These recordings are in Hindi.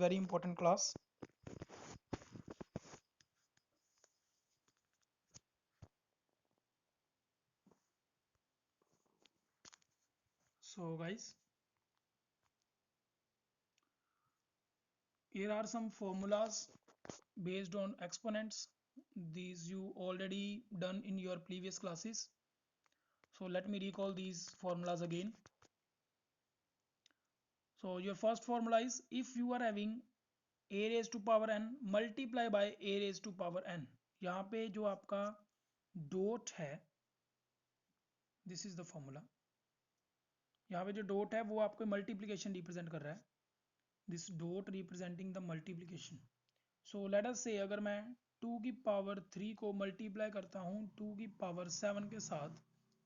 very important class. So guys, here are some formulas based on exponents. These you already done in your previous classes. So let me recall these formulas again. So your first formula is, if you are having a raised to power n multiply by a raised to power n. यहाँ पे जो आपका डॉट है, दिस इज द फॉर्मूला. यहाँ पे जो डॉट है वो आपको मल्टीप्लिकेशन रिप्रेजेंट कर रहा है. This dot representing the multiplication. So let us से अगर मैं 2 की पावर 3 को मल्टीप्लाई करता हूँ 2 की पावर 7 के साथ,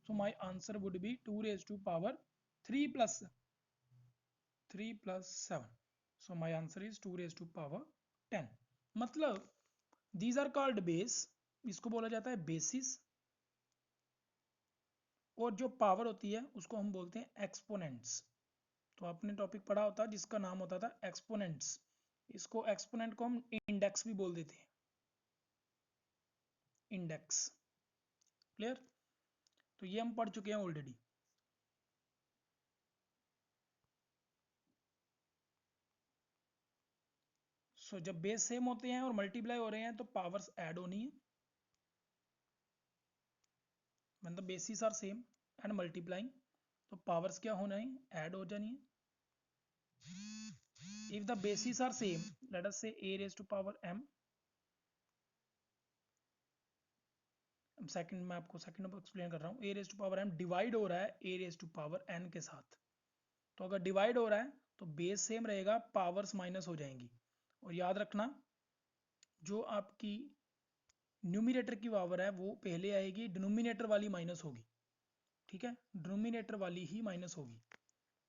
so my answer would be 2 raise to power 3 plus 7. So my answer is 2 raise to power 10. मतलब दीज आर कॉल्ड बेस. इसको बोला जाता है बेसिस. और जो पावर होती है उसको हम बोलते हैं एक्सपोनेंट्स. तो आपने टॉपिक पढ़ा होता जिसका नाम होता था एक्सपोनेंट्स. इसको एक्सपोनेंट को हम इंडेक्स भी बोल देते हैं. इंडेक्स. क्लियर? तो ये हम पढ़ चुके हैं ऑलरेडी. सो जब बेस सेम होते हैं और मल्टीप्लाई हो रहे हैं तो पावर्स ऐड होनी है. When the bases are same and multiplying, तो पावर्स क्या होना है? ऐड हो जानी है. If the bases are same, let us say a raise to power m. Second मैं आपको सेकंड नंबर एक्सप्लेन कर रहा हूँ. a raise to power m divide हो रहा है a raise to power n के साथ. तो अगर डिवाइड हो रहा है तो बेस सेम रहेगा, पावर्स माइनस हो जाएंगी. और याद रखना, जो आपकी न्यूमिनेटर की पावर है वो पहले आएगी, डिनोमिनेटर वाली माइनस होगी. ठीक है, डिनोमिनेटर वाली ही माइनस होगी.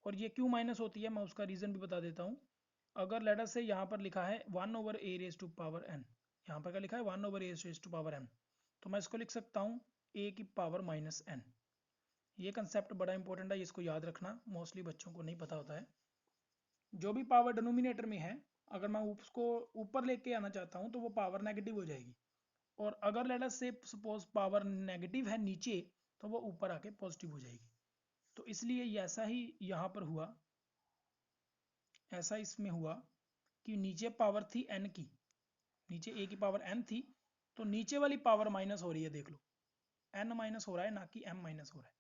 और ये क्यों माइनस होती है मैं उसका रीजन भी बता देता हूँ. अगर लेटर से यहाँ पर लिखा है 1 over a raise to power n, यहाँ पर क्या लिखा है 1 over a raise to power m, तो मैं इसको लिख सकता हूँ a की पावर माइनस n. ये कंसेप्ट बड़ा इंपॉर्टेंट है, इसको याद रखना. मोस्टली बच्चों को नहीं पता होता है. जो भी पावर डिनोमिनेटर में है, अगर मैं उसको ऊपर लेके आना चाहता हूँ तो वो पावर नेगेटिव हो जाएगी. और अगर लेट अस से सपोज पावर नेगेटिव है नीचे, तो वो ऊपर आके पॉजिटिव हो जाएगी. तो इसलिए ऐसा ही यहाँ पर हुआ, ऐसा इसमें हुआ कि नीचे पावर थी n की, नीचे a की पावर n थी, तो नीचे वाली पावर माइनस हो रही है. देख लो, n माइनस हो रहा है, ना कि m माइनस हो रहा है.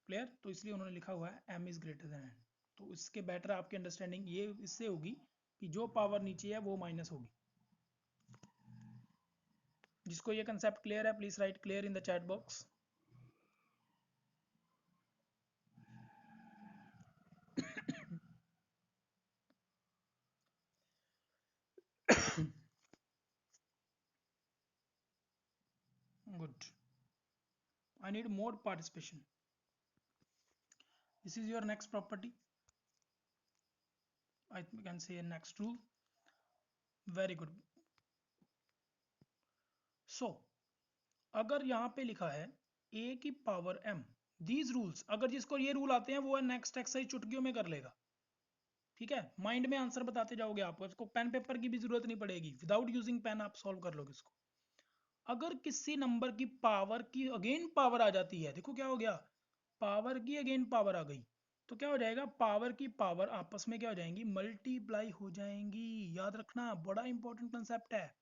क्लियर? तो इसलिए उन्होंने लिखा हुआ है m is greater than n. तो इसके बेटर आपकी अंडरस्टैंडिंग ये इससे होगी कि जो पावर नीचे है वो माइनस होगी. जिसको ये कंसेप्ट क्लियर है, please write clear in the chat box. Good. I need more participation. This is your next property. I can say next rule. Very good. So, अगर यहाँ पे लिखा है a की पावर m, these rules, अगर जिसको ये रूल आते हैं वो नेक्स्ट एक्सरसाइज चुटकियों में कर लेगा. ठीक है, माइंड में आंसर बताते जाओगे आपको, इसको पेन पेपर की भी जरूरत नहीं पड़ेगी. विदाउट यूजिंग पेन आप सॉल्व कर लोगे इसको. अगर किसी नंबर की पावर की अगेन पावर आ जाती है, देखो क्या हो गया, पावर की अगेन पावर आ गई, तो क्या हो जाएगा, पावर की पावर आपस में क्या हो जाएंगी, मल्टीप्लाई हो जाएंगी. याद रखना, बड़ा इंपॉर्टेंट कंसेप्ट है.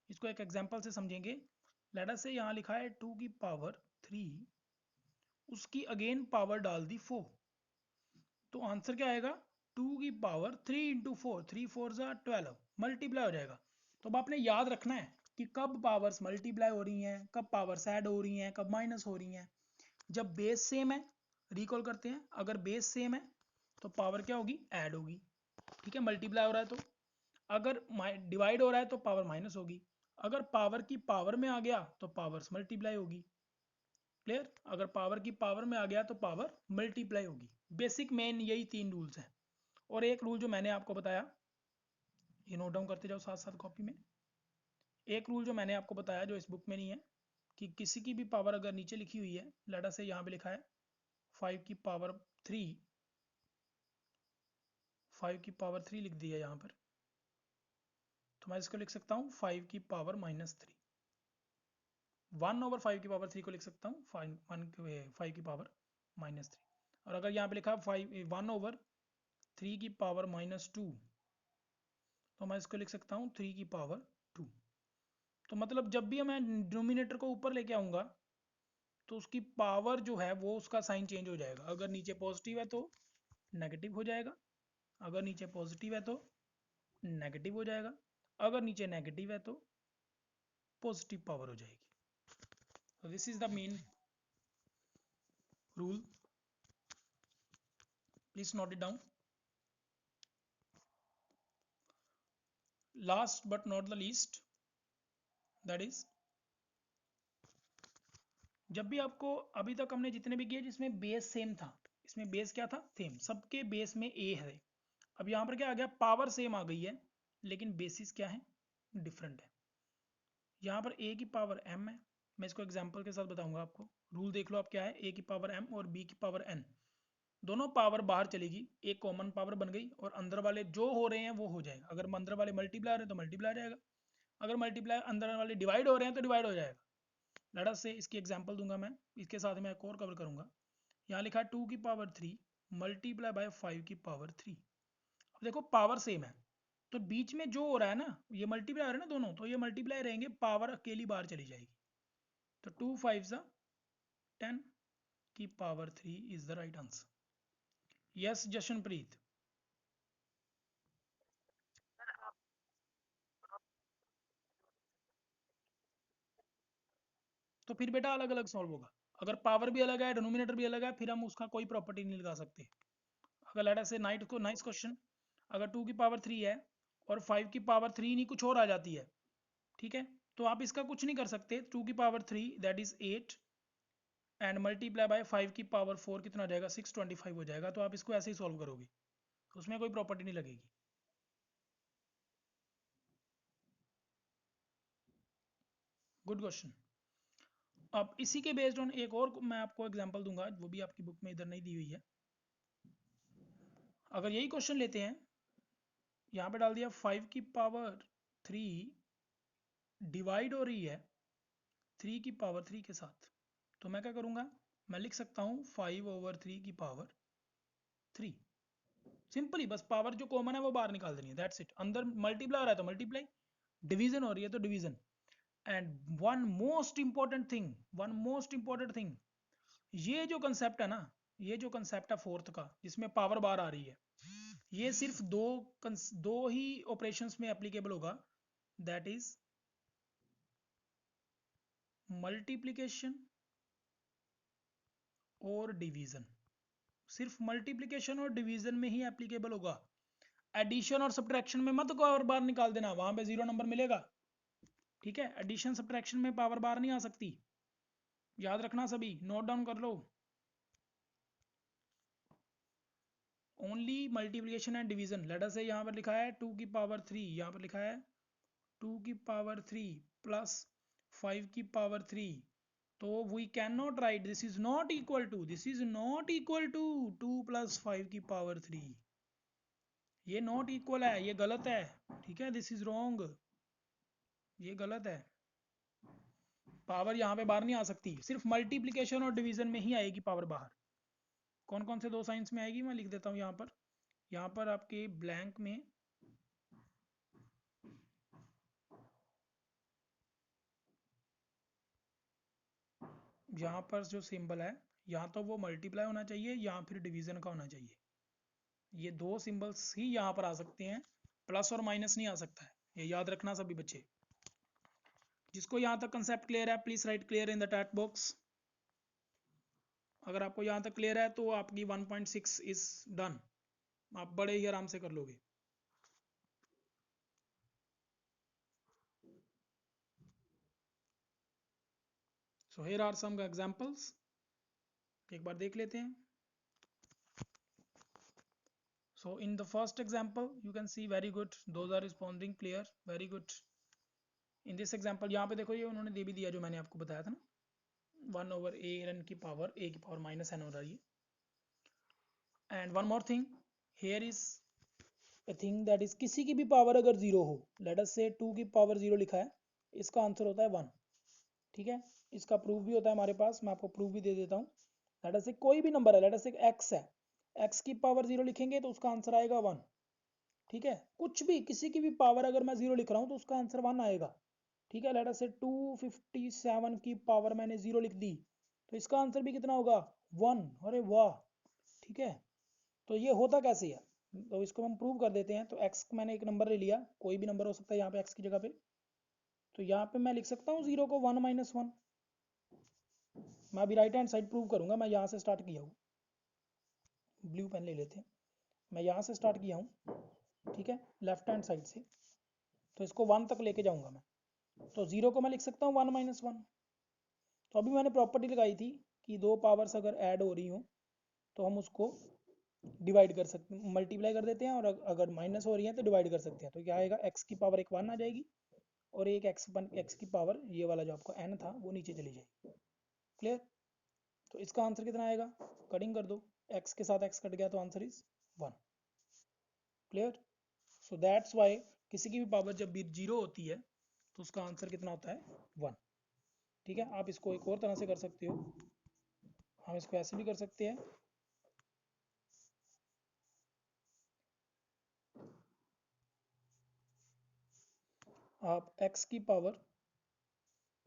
इसको एक एग्जांपल से समझेंगे. लेट अस से यहाँ लिखा है 2 की पावर 3, उसकी अगेन पावर डाल दी 4, तो आंसर क्या आएगा, 2 की पावर 3 इंटू 4, 3 4 12, मल्टीप्लाई हो जाएगा. तो अब आपने याद रखना है कि कब पावर्स मल्टीप्लाई हो रही हैं, कब पावर्स ऐड हो रही हैं, कब माइनस हो रही हैं. जब बेस सेम है, रिकॉल करते हैं, अगर बेस सेम है तो पावर क्या होगी, ऐड होगी. ठीक है, मल्टीप्लाई हो रहा है तो. अगर डिवाइड हो रहा है तो पावर माइनस होगी. अगर पावर की पावर में आ गया तो पावर्स मल्टीप्लाई होगी. क्लियर? अगर पावर की पावर में आ गया तो पावर मल्टीप्लाई होगी. बेसिक मेन यही 3 रूल्स हैं. और एक रूल जो मैंने आपको बताया, ये नोट डाउन करते जाओ साथ साथ कॉपी में. एक रूल जो मैंने आपको बताया जो इस बुक में नहीं है, कि किसी की भी पावर अगर नीचे लिखी हुई है, लेटर से यहाँ पे लिखा है 5 की पावर 3, 5 की पावर 3 लिख दी है यहाँ पर, तो मैं इसको लिख सकता हूँ 5 की पावर -3। 1/5 की पावर 3 को लिख सकता हूँ 5 की पावर -3। और अगर यहाँ पे लिखा 1/3 की पावर -2, तो मैं इसको लिख सकता हूँ 3 की पावर 2। तो मतलब जब भी मैं डिनोमिनेटर को ऊपर लेके आऊँगा तो उसकी पावर जो है वो उसका साइन चेंज हो जाएगा। अगर नीचे पॉजिटिव है तो नेगेटिव हो जाएगा, अगर नीचे पॉजिटिव है तो नेगेटिव हो जाएगा, अगर नीचे नेगेटिव है तो पॉजिटिव पावर हो जाएगी। So this is the main rule. Please note it down. Last but not the least, that is, जब भी आपको अभी तक हमने जितने भी किए जिसमें बेस सेम था, इसमें बेस क्या था? सेम। सबके बेस में ए है। अब यहाँ पर क्या आ गया? पावर सेम आ गई है लेकिन बेसिस क्या है? डिफरेंट है। यहाँ पर ए की पावर m है, मैं इसको एग्जांपल के साथ बताऊंगा आपको। रूल देख लो आप क्या है, ए की पावर m और b की पावर n, दोनों पावर बाहर चलेगी, एक कॉमन पावर बन गई और अंदर वाले जो हो रहे हैं वो हो जाएगा। अगर अंदर वाले मल्टीप्लाई है तो मल्टीप्लाई रहेगा, अगर मल्टीप्लाई अंदर वाले डिवाइड हो रहे हैं तो डिवाइड हो जाएगा। लेट अस से इसकी एग्जांपल दूंगा मैं, इसके साथ मैं एक और कवर करूंगा। यहाँ लिखा है 2 की पावर 3 मल्टीप्लाई बाय 5 की पावर 3। अब देखो पावर सेम है तो बीच में जो हो रहा है ना, ये मल्टीप्लाई हो रहा है ना दोनों, तो ये मल्टीप्लाई रहेंगे, पावर अकेली बाहर चली जाएगी। तो 2 5 10 की power 3 is the right answer. Yes Jashanpreet. तो फिर बेटा अलग अलग सॉल्व होगा। अगर पावर भी अलग है, डिनोमिनेटर भी अलग है, फिर हम उसका कोई प्रॉपर्टी नहीं लगा सकते। अगर लेट अस से नाइस क्वेश्चन, अगर 2 की पावर 3 है और 5 की पावर 3 नहीं कुछ और आ जाती है, ठीक है, तो आप इसका कुछ नहीं कर सकते। 2 की power 3 that is 8 and multiply by 5 की पावर 4 कितना हो जाएगा? 625 हो जाएगा। तो आप इसको ऐसे ही सॉल्व करोगे, उसमें कोई प्रॉपर्टी नहीं लगेगी। Good question. अब इसी के बेस्ड ऑन एक और मैं आपको एग्जांपल दूंगा, वो भी आपकी बुक में इधर नहीं दी हुई है। अगर यही क्वेश्चन लेते हैं, यहाँ पे डाल दिया 5 की पावर 3 डिवाइड हो रही है 3 की पावर 3 के साथ, तो मैं क्या करूँगा? मैं लिख सकता हूँ 5/3 की पावर 3। सिंपली बस पावर जो कॉमन है वो बाहर निकाल देनी है, दैट्स इट। अंदर मल्टीप्लाई हो रहा है तो मल्टीप्लाई, डिवीजन हो रही है तो division. And one most important thing, ये जो कंसेप्ट है ना, ये जो कंसेप्ट है फोर्थ का जिसमें पावर बाहर आ रही है, ये सिर्फ दो ही ऑपरेशंस में एप्लीकेबल होगा, दैट इज मल्टीप्लिकेशन और डिवीजन। सिर्फ मल्टीप्लिकेशन और डिवीजन में ही एप्लीकेबल होगा। एडिशन और सब्ट्रैक्शन में मत पावर बाहर निकाल देना, वहां पे 0 नंबर मिलेगा। ठीक है, एडिशन सब्ट्रैक्शन में पावर बाहर नहीं आ सकती, याद रखना सभी, नोट डाउन कर लो। Only multiplication and division. Let us से यहाँ पर लिखा है 2 की पावर 3, यहाँ पर लिखा है 2 की पावर 3 प्लस 5 की पावर 3, तो we can not write this is not equal to, this is not equal to 2 + 5 की पावर 3। ये नॉट इक्वल है, ये गलत है। ठीक है, दिस इज रॉन्ग, ये गलत है। पावर यहाँ पे बाहर नहीं आ सकती, सिर्फ मल्टीप्लिकेशन और डिवीजन में ही आएगी पावर बाहर। कौन कौन से दो साइंस में आएगी मैं लिख देता हूँ यहाँ पर आपके ब्लैंक में यहाँ पर जो सिंबल है, यहाँ तो वो मल्टीप्लाई होना चाहिए या फिर डिवीजन का होना चाहिए। ये दो सिंबल्स ही यहाँ पर आ सकते हैं, प्लस और माइनस नहीं आ सकता है, ये याद रखना सभी बच्चे। जिसको यहाँ तक कंसेप्ट क्लियर है please write clear in the chat box. अगर आपको यहाँ तक क्लियर है तो आपकी 1.6 इज डन, आप बड़े ही आराम से कर लोगे। So here are some examples, एक बार देख लेते हैं। So in the first example you can see very good, those are responding clear, very good. In this example यहाँ पे देखो ये उन्होंने दे भी दिया जो मैंने आपको बताया था ना, 1/a की पावर -n हो रही है। And one more thing, here is I think that is किसी की भी पावर अगर जीरो हो, लेट अस से 2 की पावर जीरो लिखा है, इसका आंसर होता है 1। ठीक है, इसका प्रूफ भी होता है हमारे पास, मैं आपको प्रूफ भी दे देता हूँ। लेट अस से कोई भी नंबर है, लेट अस से एक्स है, एक्स की पावर जीरो लिखेंगे तो उसका आंसर आएगा 1। ठीक है, कुछ भी किसी की भी पावर अगर मैं जीरो लिख रहा हूँ तो उसका आंसर 1 आएगा। ठीक है, लेट अस से 257 की पावर मैंने जीरो लिख दी तो इसका आंसर भी कितना होगा 1। अरे वाह। ठीक है, तो ये होता कैसे है, तो इसको हम प्रूव कर देते हैं। तो x मैंने एक नंबर ले लिया, कोई भी नंबर हो सकता है यहाँ पे x की जगह पे, तो यहाँ पे मैं लिख सकता हूँ 0 को 1 - 1। मैं अभी राइट हैंड साइड प्रूव करूंगा, मैं यहाँ से स्टार्ट किया हूँ, ब्लू पेन ले लेते हैं, मैं यहाँ से स्टार्ट किया हूँ। ठीक है, लेफ्ट हैंड साइड से, तो इसको 1 तक लेके जाऊंगा मैं, तो 0 को मैं लिख सकता हूँ 1 - 1। तो अभी मैंने प्रॉपर्टी लगाई थी कि दो पावर्स अगर ऐड हो रही हो तो हम उसको डिवाइड कर सकते हैं, मल्टीप्लाई कर देते हैं, और अगर माइनस हो रही है तो डिवाइड कर सकते हैं। तो क्या आएगा, x की पावर एक 1 आ जाएगी और एक x की पावर ये वाला जो आपका n था वो नीचे चली जाएगी। क्लियर, तो इसका आंसर कितना आएगा, कटिंग कर दो, x के साथ x कट गया तो answer is 1। Clear, so that's why किसी की भी पावर जब भी जीरो होती है तो उसका आंसर कितना होता है 1। ठीक है, आप इसको एक और तरह से कर सकते हो, हम इसको ऐसे भी कर सकते हैं, आप x की पावर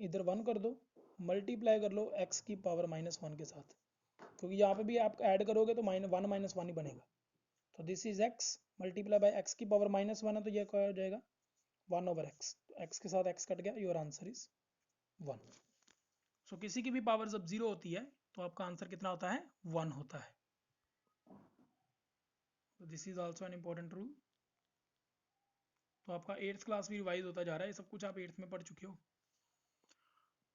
इधर 1 कर दो, मल्टीप्लाई कर लो x की पावर -1 के साथ, क्योंकि यहाँ पे भी आप ऐड करोगे तो -1 - 1 ही बनेगा। तो this is x multiply by x की पावर -1 है, तो ये क्या हो जाएगा 1/x, तो x के साथ x कट गया, योर आंसर इज 1। सो किसी की भी पावर जब जीरो होती है तो आपका आंसर कितना होता है 1 होता है। तो this is also an important rule. तो आपका 8th क्लास भी रिवाइज होता जा रहा है, ये सब कुछ आप 8th में पढ़ चुके हो।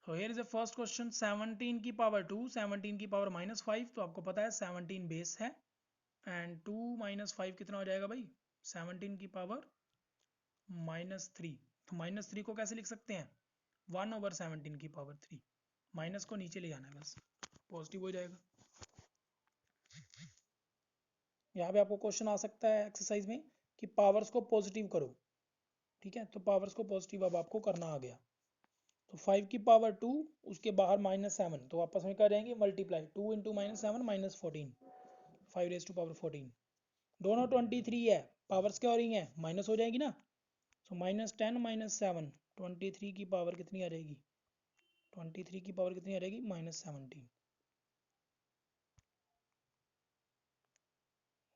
तो here is the first question, 17 की पावर 2, 17 की पावर -5, तो आपको पता है 17 बेस है एंड 2 - 5 कितना हो जाएगा भाई, 17 की पावर -3। तो -3 को कैसे लिख सकते हैं, 1/17 की पावर 3, माइनस को नीचे ले जाना है बस, पॉजिटिव हो जाएगा। यहाँ पे आपको क्वेश्चन आ सकता है एक्सरसाइज में कि पावर्स को पॉजिटिव करो। ठीक है, तो पावर्स को पॉजिटिव अब आपको करना आ गया। तो 5 की पावर 2, उसके बाहर -7, तो आपस में क्या रहेंगे मल्टीप्लाई, 2 × -7 -14, 5⁻14। दोनों 23 है, पावर्स क्या हो रही हैं माइनस हो जाएगी ना, तो -10 - 7, 23 की पावर कितनी आ जाएगी, 23 की पावर कितनी आ जाएगी -17।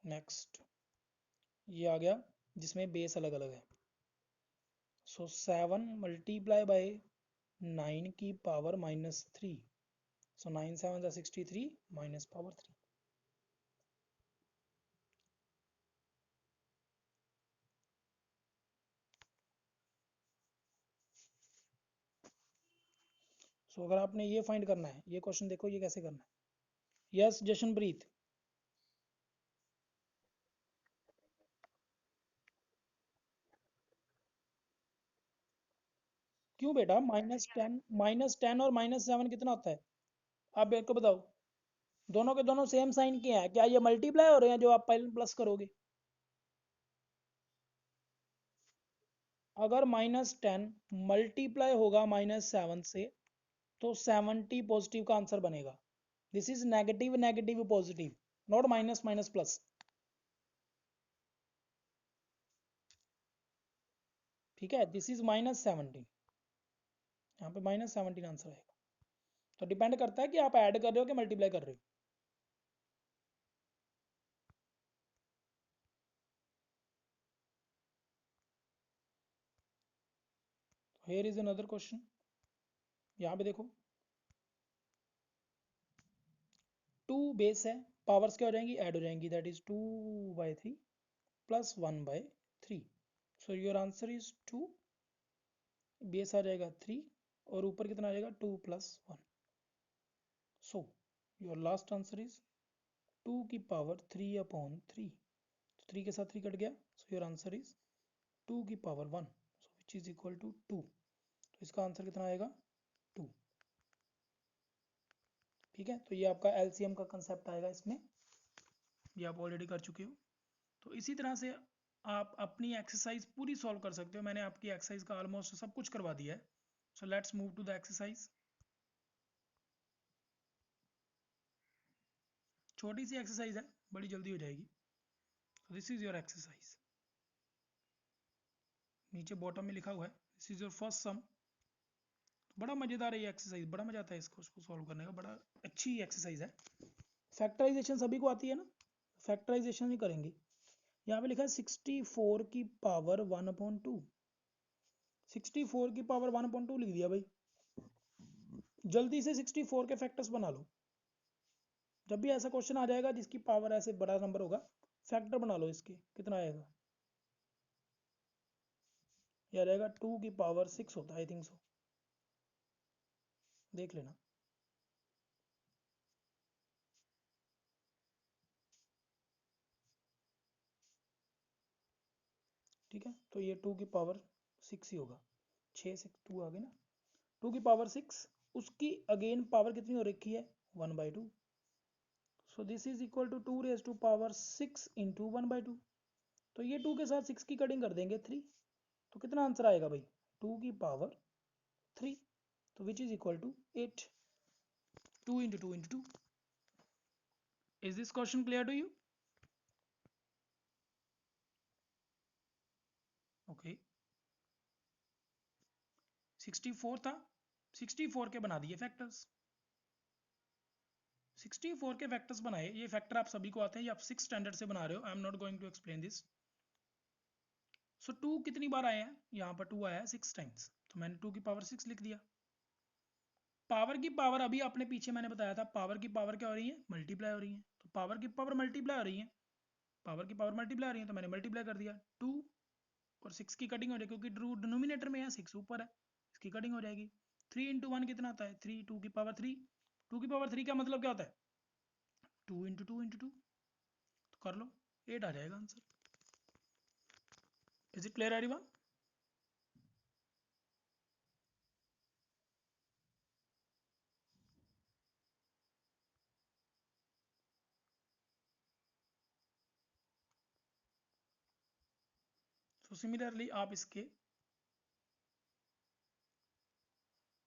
नेक्स्ट ये आ गया जिसमें बेस अलग अलग है। सो 7 मल्टीप्लाई बाय 9 की पावर -3, सो 9 × 7 = 63 माइनस पावर 3। सो अगर आपने ये फाइंड करना है, ये क्वेश्चन देखो ये कैसे करना है। यस जशनप्रीत, क्यों बेटा, -10 और -7 कितना होता है, आप मेरे को बताओ। दोनों के दोनों सेम साइन के हैं, क्या ये मल्टीप्लाई हो रहे हैं जो आप पहले प्लस करोगे। अगर -10 मल्टीप्लाई होगा -7 से तो 70 पॉजिटिव का आंसर बनेगा। This is negative negative positive, not minus minus plus. ठीक है, दिस इज -17, यहाँ पे -17 आंसर आएगा। तो डिपेंड करता है कि आप ऐड कर रहे हो कि मल्टीप्लाई कर रहे हो। हियर इज अनदर क्वेश्चन, यहाँ पे देखो 2 बेस है, पावर्स क्या हो जाएंगी ऐड हो जाएंगी, that is 2/3 plus 1/3। So your answer is 2, base आ जाएगा 3 और ऊपर कितना आ जाएगा 2 + 1। So your last answer is 2 की पावर 3/3, तो 3 के साथ 3 कट गया, सो योर आंसर इज 2 की power 1, so which is equal to 2। तो इसका आंसर कितना आएगा 2। ठीक है, तो ये आपका एलसीएम का कंसेप्ट आएगा इसमें, ये आप ऑलरेडी कर चुके हो। तो इसी तरह से आप अपनी एक्सरसाइज पूरी सॉल्व कर सकते हो। मैंने आपकी एक्सरसाइज का ऑलमोस्ट सब कुछ करवा दिया है। So let's move to the exercise. छोटी सी एक्सरसाइज है, बड़ी जल्दी हो जाएगी। This is your exercise. नीचे बॉटम में लिखा हुआ है this is your first sum. बड़ा मजेदार है ये एक्सरसाइज, बड़ा मजा आता है इसको सॉल्व करने का, बड़ा अच्छी एक्सरसाइज है। फैक्टराइजेशन सभी को आती है ना, फैक्टराइजेशन ही करेंगे। यहाँ पे लिखा है 64 की पावर 1/2। 64 की पावर 1/2 लिख दिया भाई। जल्दी से 64 के फैक्टर्स बना लो। जब भी ऐसा क्वेश्चन आ जाएगा जिसकी पावर ऐसे बड़ा नंबर होगा, फैक्टर बना लो इसके। कितना आएगा? यह रहेगा 2 की पावर 6 होता है, आई थिंक सो। देख लेना। ठीक है, तो ये 2 की पावर 6 ही होगा। 6 से 2 आ गए ना। 2 की पावर 6, उसकी अगेन पावर कितनी हो रखी है? 1/2। So this is equal to 2 raise to power 6 into 1/2। तो ये 2 के साथ 6 की कटिंग कर देंगे 3। तो कितना आंसर आएगा भाई? 2 की पावर 3। तो which is equal to 8। 2 into 2 into 2। Is this question clear to you? Okay. 64 था, 64 के बना दिए फैक्टर्स। 64 के फैक्टर्स बनाए। ये फैक्टर आप सभी को आते हैं, ये आप 6 स्टैंडर्ड से बना रहे हो। I am not going to explain this. So 2 कितनी बार आए हैं? यहाँ पर 2 आया है 6 टाइम्स, तो मैंने 2 की पावर 6 लिख दिया। पावर की पावर अभी आपने पीछे मैंने बताया था, पावर की पावर क्या हो रही है? मल्टीप्लाई हो रही है। तो पावर की पावर मल्टीप्लाई हो रही है, पावर की पावर मल्टीप्लाई हो रही है, तो मैंने मल्टीप्लाई कर दिया। 2 और 6 की कटिंग हो जाएगी, क्योंकि डिनोमिनेटर में है, 6 ऊपर है, इसकी कटिंग हो जाएगी। 3 इंटू 1 कितना आता है? 3। 2 की पावर 3। 2 की पावर 3 का मतलब क्या होता है? 2 इंटू 2 इंटू 2। तो कर लो, 8 आ जाएगा answer. Is it clear everyone? So similarly आप इसके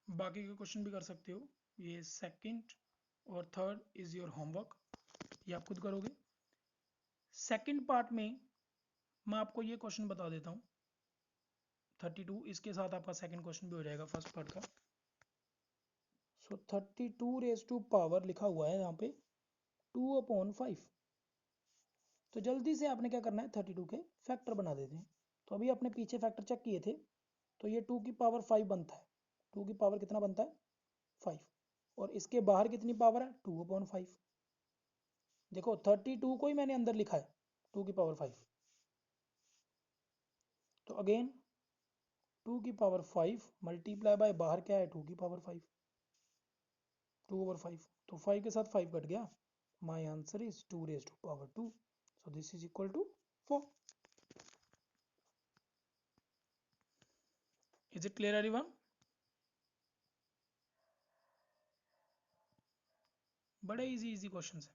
बाकी के क्वेश्चन भी कर सकते हो। ये सेकंड और थर्ड इज योर होमवर्क, ये आप खुद करोगे। सेकंड पार्ट में मैं आपको ये क्वेश्चन बता देता हूँ 32, इसके साथ आपका सेकंड क्वेश्चन भी हो जाएगा फर्स्ट पार्ट का। सो 32 रेज टू पावर लिखा हुआ है यहाँ पे 2/5। तो जल्दी से आपने क्या करना है, 32 के फैक्टर बना देते हैं। तो अभी आपने पीछे फैक्टर चेक किए थे, तो ये 2 की पावर 5 बनता है। 2 की पावर कितना बनता है? 5। और इसके बाहर कितनी पावर है? 2/5। देखो 32 को ही मैंने अंदर लिखा है 2 की पावर 5। तो अगेन 2 की पावर 5 मल्टीप्लाई बाय बाहर क्या है? 2 की पावर 5। 2/5, तो 5 के साथ 5 कट गया। My answer is 2 raise to power 2। So this is equal to 4। Is it clear everyone? बड़े इजी इजी क्वेश्चन है।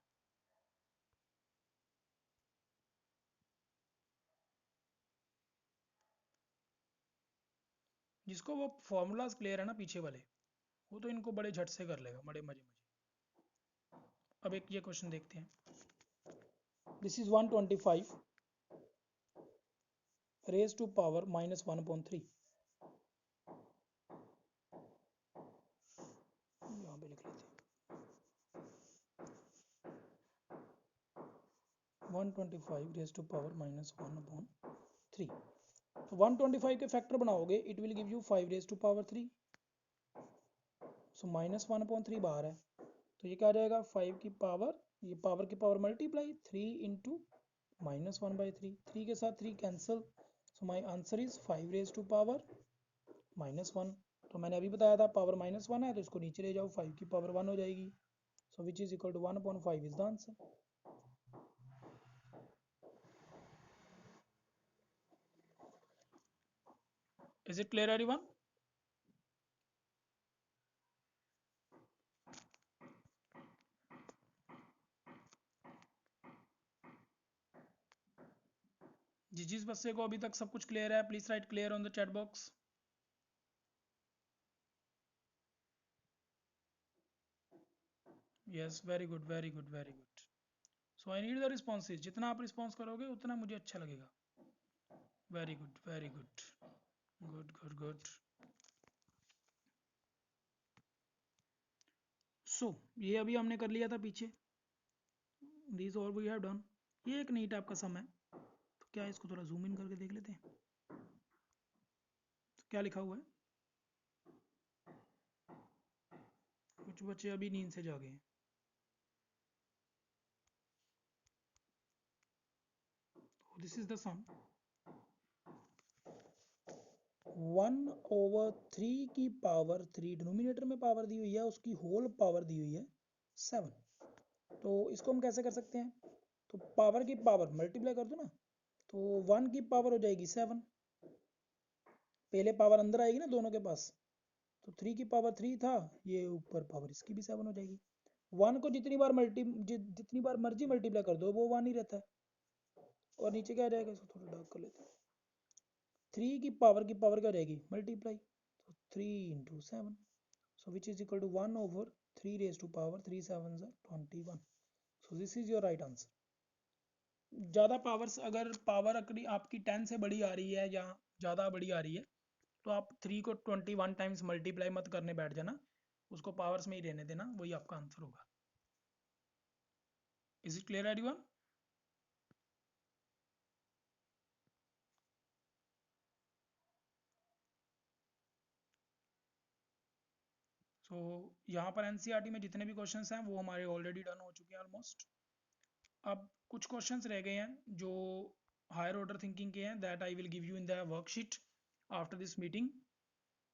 जिसको वो फॉर्मूलाज क्लियर है ना पीछे वाले, वो तो इनको बड़े झट से कर लेगा, बड़े मजे मजे। अब एक ये क्वेश्चन देखते हैं। This is 125 raise to power -1/3। यहाँ पे लिख लेते हैं 125 रेज टू पावर -1/3। तो 125 के फैक्टर बनाओगे, it will give you 5 raise to power 3। So -1/3 बाहर है, तो ये क्या आ जाएगा? 5 की पावर, ये पावर की पावर मल्टीप्लाई 3 इंटू -1/3। 3 के साथ 3 cancel. So my answer is 5 raise to power -1। तो मैंने अभी बताया था पावर -1 है, तो इसको नीचे ले जाओ, 5 की पावर 1 हो जाएगी। So which is equal to 1/5 is the answer. Is it clear everyone? जी जी। जिस बच्चे को अभी तक सब कुछ क्लियर है, please write clear on the chat box. Yes, very good very good very good. So I need the responses, जितना आप रिस्पॉन्स करोगे उतना मुझे अच्छा लगेगा। Very good very good, good good good. So ये अभी हमने कर लिया था पीछे, this all we have done. ये एक नीट आपका सम है, तो क्या इसको थोड़ा जूम इन करके देख लेते हैं, तो क्या लिखा हुआ है। कुछ बच्चे अभी नींद से जागे हैं। दिस इज द सम, 1/3 की पावर 3 डिनोमिनेटर में पावर दी हुई है, उसकी होल पावर दी हुई है 7। तो इसको हम कैसे कर सकते हैं, तो पावर की पावर मल्टीप्लाई कर दो ना, तो 1 की पावर हो जाएगी 7, पहले पावर अंदर आएगी ना दोनों के पास, तो 3 की पावर 3 था, ये ऊपर पावर इसकी भी 7 हो जाएगी। 1 को जितनी बार मर्जी मल्टीप्लाई कर दो वो 1 ही रहता है, और नीचे क्या आ जाएगा, इसको थोड़ा डार्क कर लेते हैं। 3 की पावर क्या हो जाएगी, मल्टीप्लाई, तो 3 into 7, so which is equal to 1/3 raised to power 3 7s are 21, so this is your right answer। ज़्यादा पावर्स, अगर पावर आपकी 10 से बड़ी आ रही है या ज़्यादा बड़ी आ रही है, तो आप 3 को 21 टाइम्स मल्टीप्लाई मत करने बैठ जाना, उसको पावर्स में ही रहने देना, वही आपका आंसर होगा। Is it clear everyone? So यहाँ पर एनसीईआरटी में जितने भी क्वेश्चंस हैं वो हमारे ऑलरेडी डन हो चुके हैं ऑलमोस्ट। अब कुछ क्वेश्चंस रह गए हैं जो हायर ऑर्डर थिंकिंग के हैं, that I will give you in the worksheet after this meeting.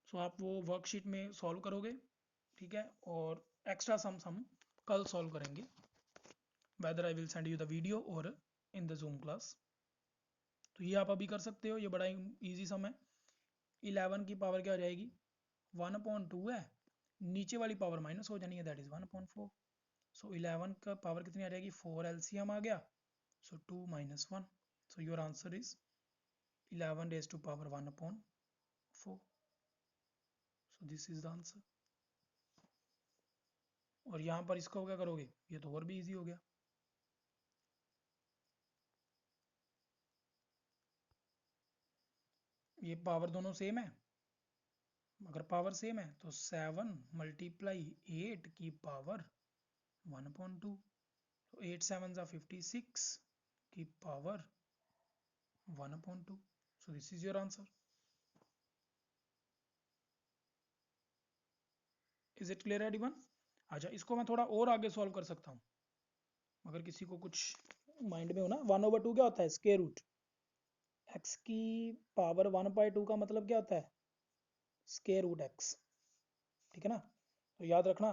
So आप वो वर्कशीट में सॉल्व करोगे, ठीक है, और एक्स्ट्रा सम्स हम कल सॉल्व करेंगे, whether I will send you the video और इन द जूम क्लास। तो ये आप अभी कर सकते हो, ये बड़ा ईजी सम है। 11 की पावर क्या हो जाएगी, 1/2 है, नीचे वाली पावर माइनस हो जानी है, दैट इज 1/4। सो 11 का पावर कितनी आ जाएगी, 4 एलसीएम आ गया, सो 2 - 1, सो your answer is 11 raised to power 1/4। So this is the answer. और यहाँ पर इसको क्या करोगे, ये तो और भी इजी हो गया। ये पावर दोनों सेम है, अगर पावर सेम है तो 7 × 8 की पावर 1/2, तो 8 7s are 56 की power 1/2, so this is your answer। Is it clear everyone? अच्छा, इसको मैं थोड़ा और आगे सॉल्व कर सकता हूँ, अगर किसी को कुछ माइंड में हो ना। 1/2 क्या होता है, स्क्वायर रूट। एक्स की पावर 1/2 का मतलब क्या होता है, स्क्वायर रूट एक्स, ठीक है ना। तो याद रखना,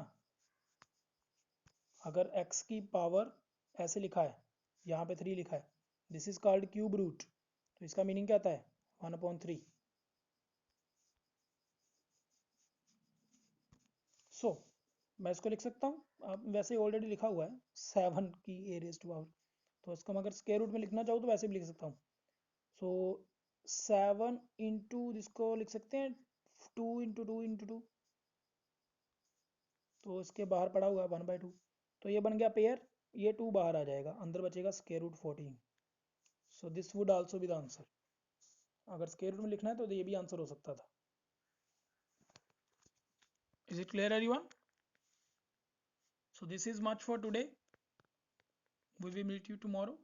अगर x की पावर ऐसे लिखा है, यहाँ पे 3 लिखा है, this is called cube root, तो इसका मीनिंग क्या आता है, 1/3। सो मैं इसको लिख सकता हूँ, अब वैसे ऑलरेडी लिखा हुआ है 7 की ए रेज़ टू पावर, तो इसको मैं अगर स्क्वायर रूट में लिखना चाहूँ तो वैसे भी लिख सकता हूँ। सो 7 इंटू जिसको लिख सकते हैं 2 × 2 × 2, तो इसके बाहर पड़ा हुआ है 1/2, तो ये बन गया पेयर, ये 2 बाहर आ जाएगा, अंदर बचेगा square root 14। So this would also be the answer. अगर स्क्वायर रूट में लिखना है तो ये भी आंसर हो सकता था। Is it clear everyone? So this is much for today, we will meet you tomorrow.